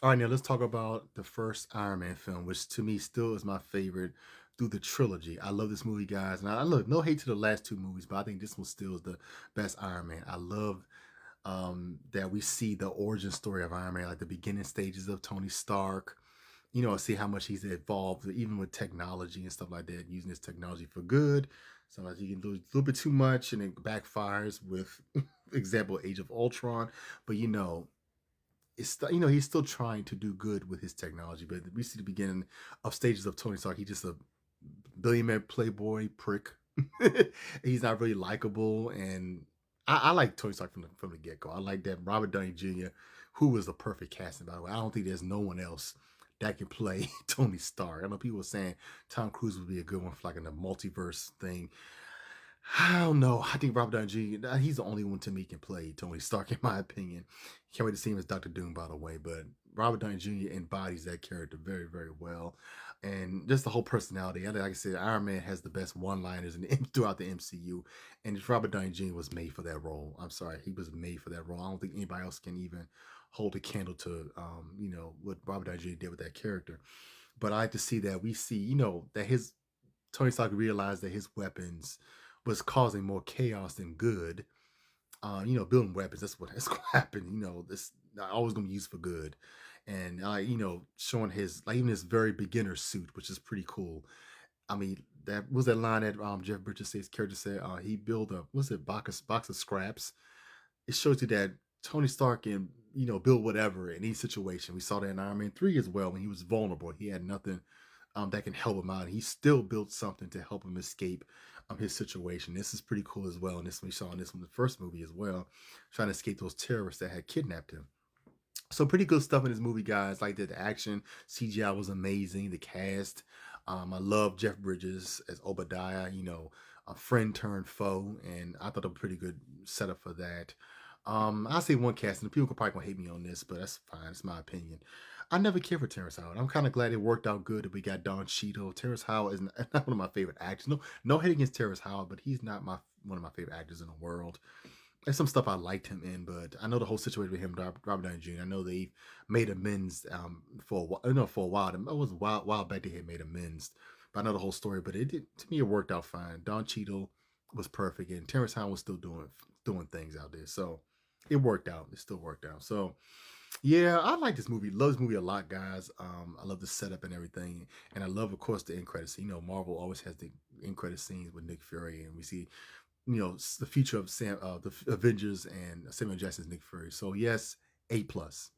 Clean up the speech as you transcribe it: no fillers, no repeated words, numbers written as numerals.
All right, now let's talk about the first Iron Man film, which to me still is my favorite through the trilogy. I love this movie, guys, and I look no hate to the last two movies, but I think this one still is the best Iron Man. I love that we see the origin story of Iron Man, like the beginning stages of Tony Stark. See how much he's evolved, even with technology and stuff like that, using this technology for good. Sometimes you can do a little bit too much and it backfires with example Age of Ultron. But he's still trying to do good with his technology. But we see the beginning of stages of Tony Stark. He's just a billionaire playboy prick. He's not really likable, and I like Tony Stark from the get go. I like that Robert Downey Jr., who was the perfect casting, by the way. I don't think there's no one else that can play Tony Stark. I know people were saying Tom Cruise would be a good one for like in a multiverse thing. I don't know. I think Robert Downey Jr. He's the only one to me can play Tony Stark, in my opinion. Can't wait to see him as Doctor Doom, by the way. But Robert Downey Jr. embodies that character very, very well, and just the whole personality. Like I said, Iron Man has the best one-liners throughout the MCU, and just Robert Downey Jr. was made for that role. I'm sorry, he was made for that role. I don't think anybody else can even hold a candle to, what Robert Downey Jr. did with that character. But I like to see that we see, that his Tony Stark realized that his weapons was causing more chaos than good. Building weapons, that's what happened. This not always gonna be used for good. And showing his like even his very beginner suit, which is pretty cool. I mean, that was that line that Jeff Bridges says character said he built a what's it, box of scraps. It shows you that Tony Stark can, build whatever in any situation. We saw that in Iron Man 3 as well when he was vulnerable. He had nothing that can help him out. He still built something to help him escape his situation. This is pretty cool as well. And this we saw in this one, the first movie as well, trying to escape those terrorists that had kidnapped him. So pretty good stuff in this movie, guys. Like the action, CGI was amazing. The cast, I love Jeff Bridges as Obadiah. A friend turned foe, and I thought a pretty good setup for that. I'll say one casting. People could probably gonna hate me on this, but that's fine. It's my opinion. I never cared for Terrence Howard. I'm kind of glad it worked out good that we got Don Cheadle. Terrence Howard is not one of my favorite actors. No hate against Terrence Howard, but he's not my one of my favorite actors in the world. There's some stuff I liked him in, but I know the whole situation with him, Robert Downey Jr. I know they made amends for a while. No, for a while. It was a while back they had made amends, but I know the whole story. But it did to me. It worked out fine. Don Cheadle was perfect, and Terrence Howard was still doing things out there. So it worked out. It still worked out. So yeah, I like this movie. Love this movie a lot, guys. I love the setup and everything, and I love, of course, the end credits. Marvel always has the end credit scenes with Nick Fury, and we see the future of the Avengers and Samuel Jackson's Nick Fury. So yes, A plus.